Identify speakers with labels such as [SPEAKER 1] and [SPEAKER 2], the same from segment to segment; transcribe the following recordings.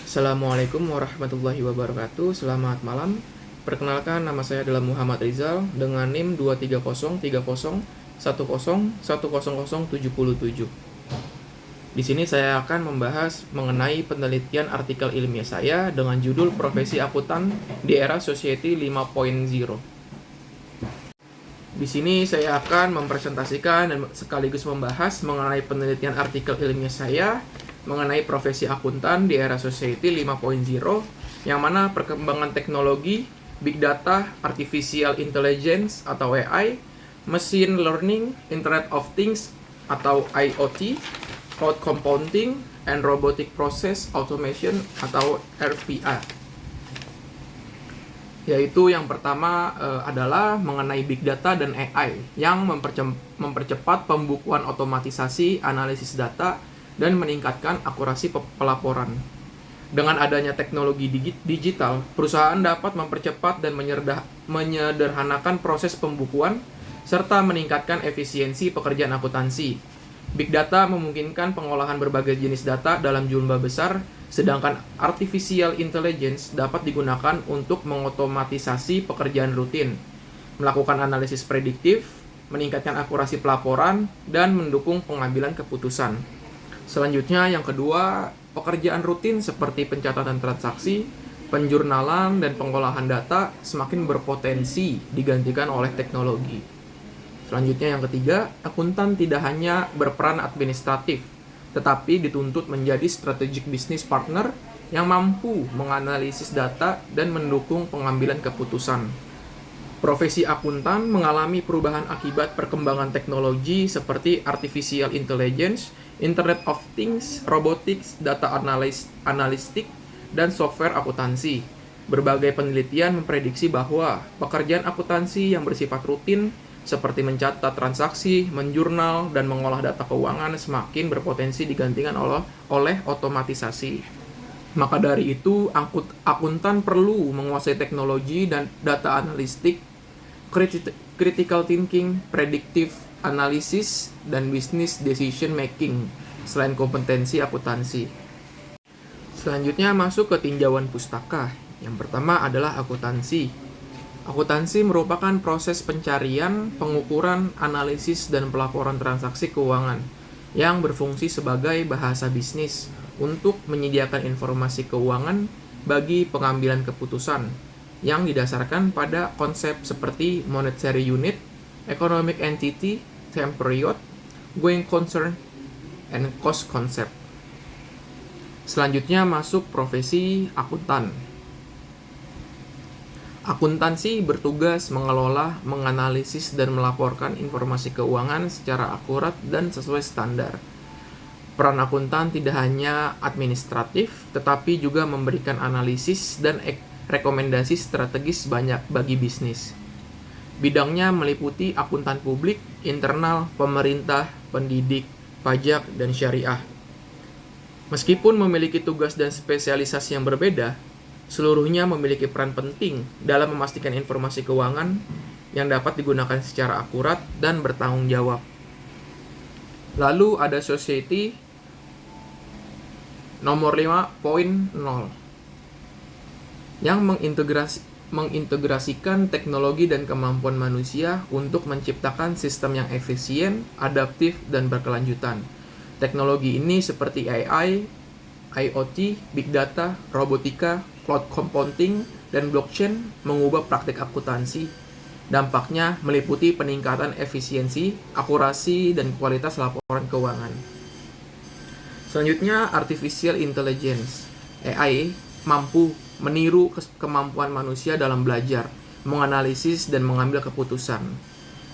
[SPEAKER 1] Assalamualaikum warahmatullahi wabarakatuh. Selamat malam. Perkenalkan, nama saya adalah Muhammad Rizal dengan NIM 2303010101077. Di sini saya akan membahas mengenai penelitian artikel ilmiah saya dengan judul Profesi Akuntan di Era Society 5.0. Di sini saya akan mempresentasikan dan sekaligus membahas mengenai penelitian artikel ilmiah saya mengenai profesi akuntan di era Society 5.0, yang mana perkembangan teknologi, big data, artificial intelligence atau AI, machine learning, Internet of Things atau IoT, cloud computing, and robotic process automation atau RPA. Yaitu yang pertama adalah mengenai big data dan AI yang mempercepat pembukuan otomatisasi analisis data dan meningkatkan akurasi pelaporan. Dengan adanya teknologi digital, perusahaan dapat mempercepat dan menyederhanakan proses pembukuan serta meningkatkan efisiensi pekerjaan akuntansi. Big data memungkinkan pengolahan berbagai jenis data dalam jumlah besar, sedangkan artificial intelligence dapat digunakan untuk mengotomatisasi pekerjaan rutin, melakukan analisis prediktif, meningkatkan akurasi pelaporan, dan mendukung pengambilan keputusan. Selanjutnya, yang kedua, pekerjaan rutin seperti pencatatan transaksi, penjurnalan, dan pengolahan data semakin berpotensi digantikan oleh teknologi. Selanjutnya, yang ketiga, akuntan tidak hanya berperan administratif, tetapi dituntut menjadi strategic business partner yang mampu menganalisis data dan mendukung pengambilan keputusan. Profesi akuntan mengalami perubahan akibat perkembangan teknologi seperti artificial intelligence, Internet of Things, robotics, data analistik, dan software akuntansi. Berbagai penelitian memprediksi bahwa pekerjaan akuntansi yang bersifat rutin seperti mencatat transaksi, menjurnal, dan mengolah data keuangan semakin berpotensi digantikan oleh otomatisasi. Maka dari itu, akuntan perlu menguasai teknologi dan data analistik, critical thinking, predictive analysis, dan business decision making, selain kompetensi akuntansi. Selanjutnya masuk ke tinjauan pustaka. Yang pertama adalah akuntansi. Akuntansi merupakan proses pencarian, pengukuran, analisis, dan pelaporan transaksi keuangan yang berfungsi sebagai bahasa bisnis untuk menyediakan informasi keuangan bagi pengambilan keputusan yang didasarkan pada konsep seperti monetary unit, economic entity, time period, going concern, and cost concept. Selanjutnya masuk profesi akuntan. Akuntansi bertugas mengelola, menganalisis, dan melaporkan informasi keuangan secara akurat dan sesuai standar. Peran akuntan tidak hanya administratif, tetapi juga memberikan analisis dan rekomendasi strategis banyak bagi bisnis. Bidangnya meliputi akuntan publik, internal, pemerintah, pendidik, pajak, dan syariah. Meskipun memiliki tugas dan spesialisasi yang berbeda, seluruhnya memiliki peran penting dalam memastikan informasi keuangan yang dapat digunakan secara akurat dan bertanggung jawab. Lalu ada Society nomor 5.0 yang mengintegrasikan teknologi dan kemampuan manusia untuk menciptakan sistem yang efisien, adaptif, dan berkelanjutan. Teknologi ini seperti AI, IoT, Big Data, Robotika, Cloud Computing, dan Blockchain mengubah praktik akuntansi. Dampaknya meliputi peningkatan efisiensi, akurasi, dan kualitas laporan keuangan. Selanjutnya, Artificial Intelligence. AI mampu meniru kemampuan manusia dalam belajar, menganalisis, dan mengambil keputusan.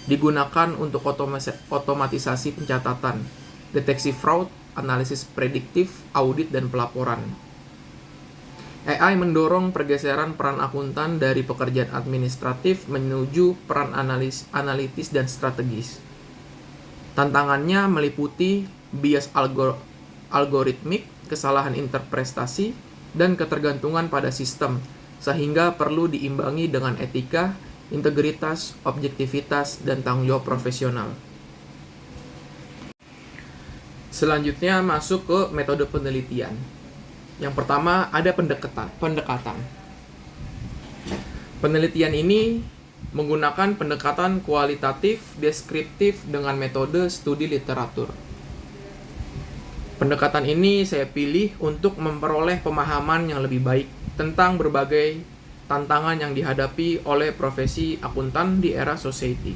[SPEAKER 1] Digunakan untuk otomatisasi pencatatan, deteksi fraud, analisis prediktif, audit, dan pelaporan. AI mendorong pergeseran peran akuntan dari pekerjaan administratif menuju peran analitis dan strategis. Tantangannya meliputi bias algoritmik, kesalahan interpretasi, dan ketergantungan pada sistem, sehingga perlu diimbangi dengan etika, integritas, objektivitas, dan tanggung jawab profesional. Selanjutnya masuk ke metode penelitian. Yang pertama ada pendekatan. Penelitian ini menggunakan pendekatan kualitatif deskriptif dengan metode studi literatur. Pendekatan ini saya pilih untuk memperoleh pemahaman yang lebih baik tentang berbagai tantangan yang dihadapi oleh profesi akuntan di era society.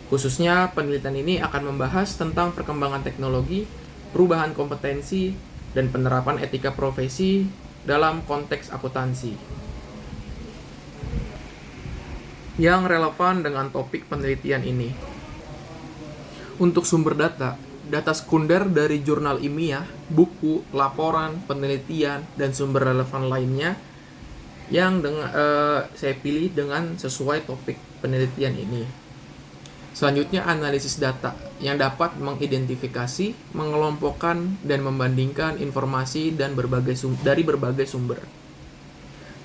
[SPEAKER 1] Khususnya penelitian ini akan membahas tentang perkembangan teknologi, perubahan kompetensi, dan penerapan etika profesi dalam konteks akuntansi. Yang relevan dengan topik penelitian ini. Untuk sumber data sekunder dari jurnal ilmiah, buku, laporan, penelitian, dan sumber relevan lainnya yang saya pilih dengan sesuai topik penelitian ini. Selanjutnya analisis data yang dapat mengidentifikasi, mengelompokkan, dan membandingkan informasi dari berbagai sumber.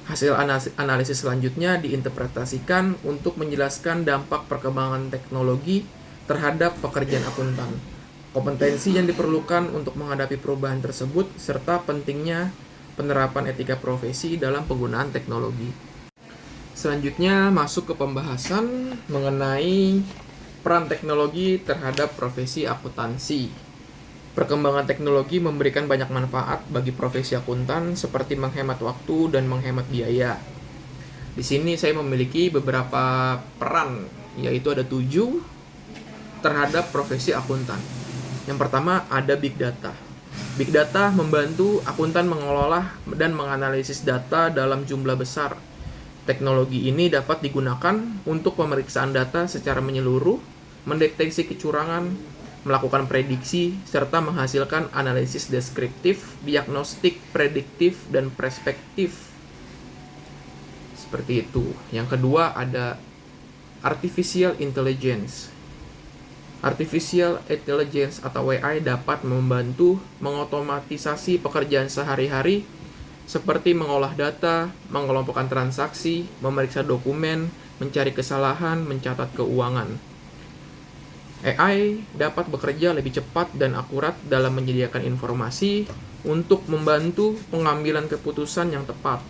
[SPEAKER 1] Hasil analisis selanjutnya diinterpretasikan untuk menjelaskan dampak perkembangan teknologi terhadap pekerjaan akuntan, kompetensi yang diperlukan untuk menghadapi perubahan tersebut, serta pentingnya penerapan etika profesi dalam penggunaan teknologi. Selanjutnya masuk ke pembahasan mengenai peran teknologi terhadap profesi akuntansi. Perkembangan teknologi memberikan banyak manfaat bagi profesi akuntan seperti menghemat waktu dan menghemat biaya. Di sini saya memiliki beberapa peran, yaitu ada 7 terhadap profesi akuntan. Yang pertama ada big data. Big data membantu akuntan mengelola dan menganalisis data dalam jumlah besar. Teknologi ini dapat digunakan untuk pemeriksaan data secara menyeluruh, mendeteksi kecurangan, melakukan prediksi, serta menghasilkan analisis deskriptif, diagnostik, prediktif, dan perspektif. Seperti itu. Yang kedua ada artificial intelligence. Artificial intelligence atau AI dapat membantu mengotomatisasi pekerjaan sehari-hari seperti mengolah data, mengelompokkan transaksi, memeriksa dokumen, mencari kesalahan, mencatat keuangan. AI dapat bekerja lebih cepat dan akurat dalam menyediakan informasi untuk membantu pengambilan keputusan yang tepat.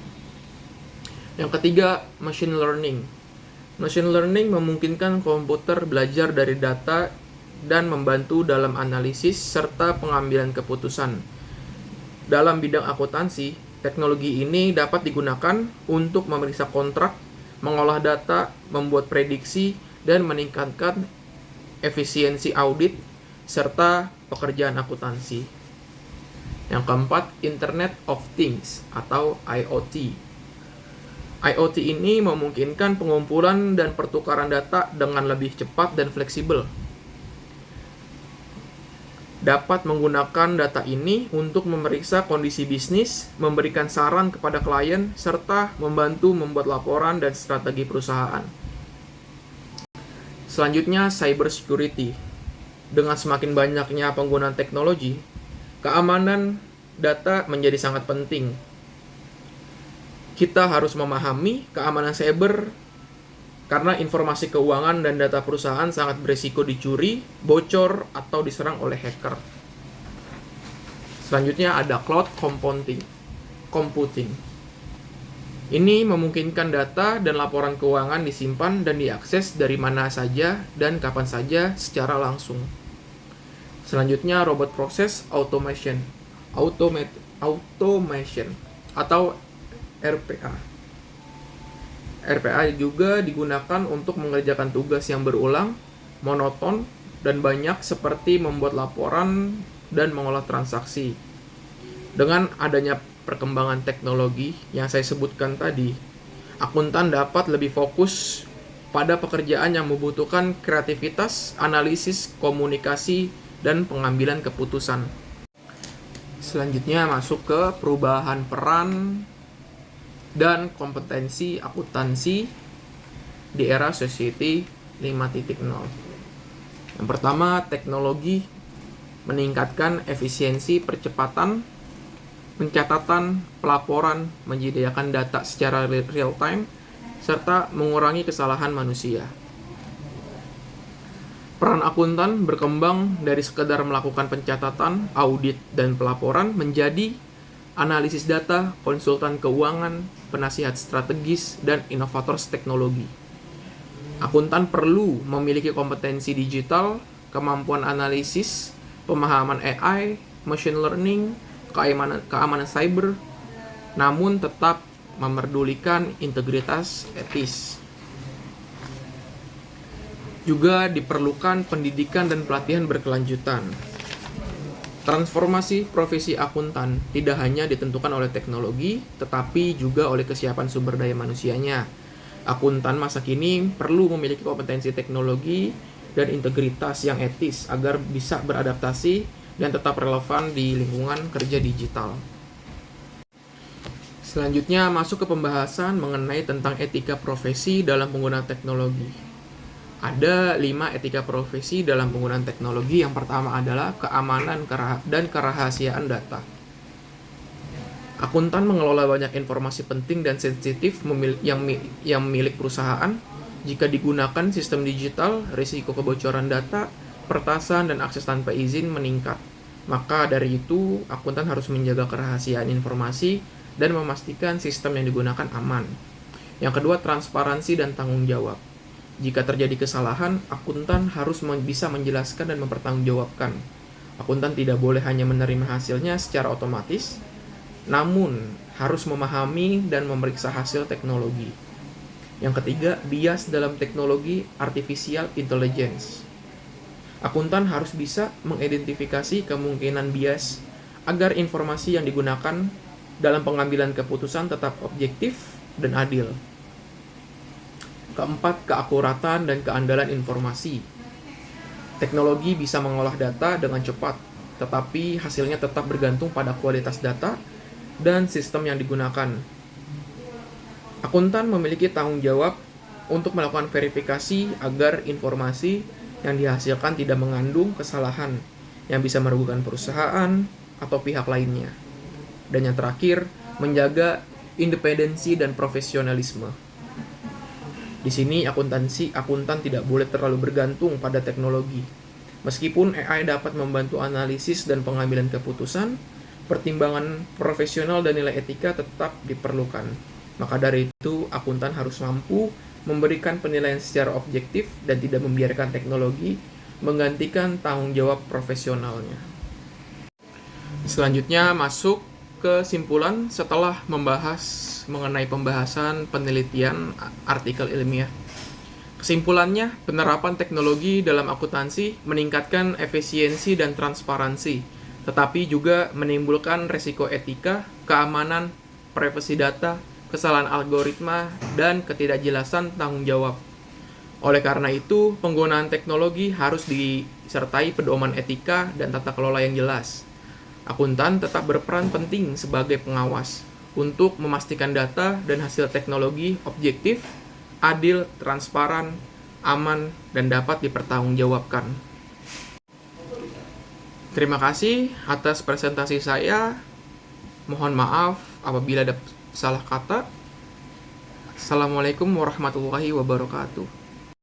[SPEAKER 1] Yang ketiga, machine learning. Machine learning memungkinkan komputer belajar dari data dan membantu dalam analisis serta pengambilan keputusan. Dalam bidang akuntansi, teknologi ini dapat digunakan untuk memeriksa kontrak, mengolah data, membuat prediksi, dan meningkatkan efisiensi audit, serta pekerjaan akuntansi. Yang keempat, Internet of Things atau IoT. IoT ini memungkinkan pengumpulan dan pertukaran data dengan lebih cepat dan fleksibel. Dapat menggunakan data ini untuk memeriksa kondisi bisnis, memberikan saran kepada klien, serta membantu membuat laporan dan strategi perusahaan. Selanjutnya, cyber security. Dengan semakin banyaknya penggunaan teknologi, keamanan data menjadi sangat penting. Kita harus memahami keamanan cyber karena informasi keuangan dan data perusahaan sangat berisiko dicuri, bocor, atau diserang oleh hacker. Selanjutnya ada cloud computing. Ini memungkinkan data dan laporan keuangan disimpan dan diakses dari mana saja dan kapan saja secara langsung. Selanjutnya robot process automation atau RPA. RPA juga digunakan untuk mengerjakan tugas yang berulang, monoton, dan banyak seperti membuat laporan dan mengolah transaksi. Dengan adanya perkembangan teknologi yang saya sebutkan tadi, akuntan dapat lebih fokus pada pekerjaan yang membutuhkan kreativitas, analisis, komunikasi, dan pengambilan keputusan. Selanjutnya masuk ke perubahan peran dan kompetensi akuntansi di era Society 5.0. Yang pertama, teknologi meningkatkan efisiensi percepatan pencatatan, pelaporan, menyediakan data secara real time, serta mengurangi kesalahan manusia. Peran akuntan berkembang dari sekedar melakukan pencatatan, audit, dan pelaporan menjadi analisis data, konsultan keuangan, penasihat strategis, dan inovator teknologi. Akuntan perlu memiliki kompetensi digital, kemampuan analisis, pemahaman AI, machine learning, keamanan cyber, namun tetap memerdulikan integritas etis. Juga diperlukan pendidikan dan pelatihan berkelanjutan. Transformasi profesi akuntan tidak hanya ditentukan oleh teknologi, tetapi juga oleh kesiapan sumber daya manusianya. Akuntan masa kini perlu memiliki kompetensi teknologi dan integritas yang etis agar bisa beradaptasi dan tetap relevan di lingkungan kerja digital. Selanjutnya masuk ke pembahasan mengenai tentang etika profesi dalam penggunaan teknologi. Ada 5 etika profesi dalam penggunaan teknologi. Yang pertama adalah keamanan dan kerahasiaan data. Akuntan mengelola banyak informasi penting dan sensitif yang milik perusahaan. Jika digunakan sistem digital, risiko kebocoran data, peretasan, dan akses tanpa izin meningkat. Maka dari itu, akuntan harus menjaga kerahasiaan informasi dan memastikan sistem yang digunakan aman. Yang kedua, transparansi dan tanggung jawab. Jika terjadi kesalahan, akuntan harus bisa menjelaskan dan mempertanggungjawabkan. Akuntan tidak boleh hanya menerima hasilnya secara otomatis, namun harus memahami dan memeriksa hasil teknologi. Yang ketiga, bias dalam teknologi artificial intelligence. Akuntan harus bisa mengidentifikasi kemungkinan bias agar informasi yang digunakan dalam pengambilan keputusan tetap objektif dan adil. Keempat, keakuratan dan keandalan informasi. Teknologi bisa mengolah data dengan cepat, tetapi hasilnya tetap bergantung pada kualitas data dan sistem yang digunakan. Akuntan memiliki tanggung jawab untuk melakukan verifikasi agar informasi yang dihasilkan tidak mengandung kesalahan yang bisa merugikan perusahaan atau pihak lainnya. Dan yang terakhir, menjaga independensi dan profesionalisme. Di sini akuntan tidak boleh terlalu bergantung pada teknologi. Meskipun AI dapat membantu analisis dan pengambilan keputusan, pertimbangan profesional dan nilai etika tetap diperlukan. Maka dari itu, akuntan harus mampu memberikan penilaian secara objektif dan tidak membiarkan teknologi menggantikan tanggung jawab profesionalnya. Selanjutnya masuk kesimpulan setelah membahas mengenai pembahasan penelitian artikel ilmiah. Kesimpulannya, penerapan teknologi dalam akuntansi meningkatkan efisiensi dan transparansi, tetapi juga menimbulkan risiko etika, keamanan, privasi data, kesalahan algoritma, dan ketidakjelasan tanggung jawab. Oleh karena itu, penggunaan teknologi harus disertai pedoman etika dan tata kelola yang jelas. Akuntan tetap berperan penting sebagai pengawas untuk memastikan data dan hasil teknologi objektif, adil, transparan, aman, dan dapat dipertanggungjawabkan. Terima kasih atas presentasi saya. Mohon maaf apabila ada salah kata. Assalamualaikum warahmatullahi wabarakatuh.